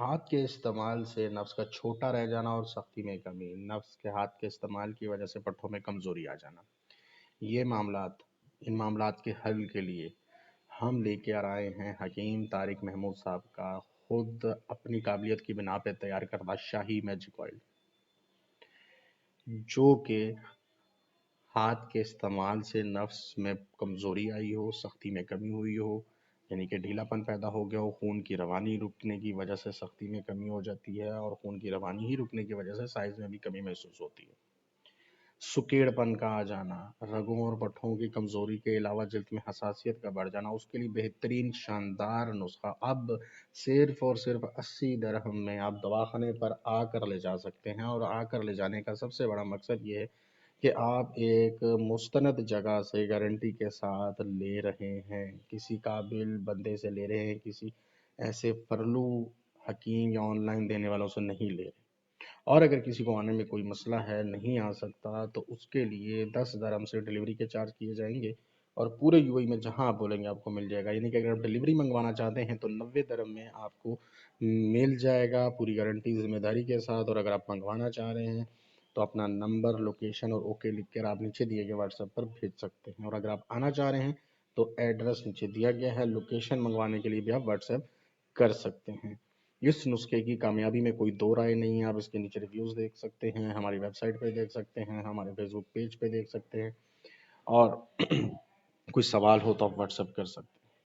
ہاتھ کے استعمال سے نفس کا چھوٹا رہ جانا اور سختی میں کمی، نفس کے ہاتھ کے استعمال کی وجہ سے پٹھوں میں کمزوری آ جانا، ان معاملات کے حل کے لیے ہم لے کے آئے ہیں حکیم طارق محمود صاحب کا خود اپنی قابلیت کی بنا پہ تیار کردہ شاہی میجک آئل، جو کہ ہاتھ کے استعمال سے نفس میں کمزوری آئی ہو، سختی میں کمی ہوئی ہو، یعنی کہ ڈھیلا پن پیدا ہو گیا ہو، خون کی روانی رکنے کی وجہ سے سختی میں کمی ہو جاتی ہے اور خون کی روانی ہی رکنے کی وجہ سے سائز میں بھی کمی محسوس ہوتی ہے، سکیڑ پن کا آ جانا، رگوں اور پٹھوں کی کمزوری کے علاوہ جلد میں حساسیت کا بڑھ جانا، اس کے لیے بہترین شاندار نسخہ اب صرف اور صرف 80 درہم میں آپ دواخانے پر آ کر لے جا سکتے ہیں، اور آ کر لے جانے کا سب سے بڑا مقصد یہ ہے کہ آپ ایک مستند جگہ سے گارنٹی کے ساتھ لے رہے ہیں، کسی قابل بندے سے لے رہے ہیں، کسی ایسے پرلو حکیم یا آن لائن دینے والوں سے نہیں لے رہے، اور اگر کسی کو آنے میں کوئی مسئلہ ہے، نہیں آ سکتا، تو اس کے لیے 10 درہم سے ڈیلیوری کے چارج کیے جائیں گے، اور پورے یو اے میں جہاں آپ بولیں گے آپ کو مل جائے گا، یعنی کہ اگر آپ ڈیلیوری منگوانا چاہتے ہیں تو 90 درہم میں آپ کو مل جائے گا پوری گارنٹی ذمہ داری کے ساتھ، اور اگر آپ منگوانا چاہ رہے ہیں تو اپنا نمبر، لوکیشن اور اوکے لکھ کر آپ نیچے دیے گئے واٹس ایپ پر بھیج سکتے ہیں، اور اگر آپ آنا چاہ رہے ہیں تو ایڈریس نیچے دیا گیا ہے، لوکیشن منگوانے کے لیے بھی آپ واٹس ایپ کر سکتے ہیں۔ اس نسخے کی کامیابی میں کوئی دو رائے نہیں ہے، آپ اس کے نیچے ریویوز دیکھ سکتے ہیں، ہماری ویب سائٹ پہ دیکھ سکتے ہیں، ہمارے فیس بک پیج پہ دیکھ سکتے ہیں، اور کوئی سوال ہو تو آپ واٹس ایپ کر سکتے ہیں۔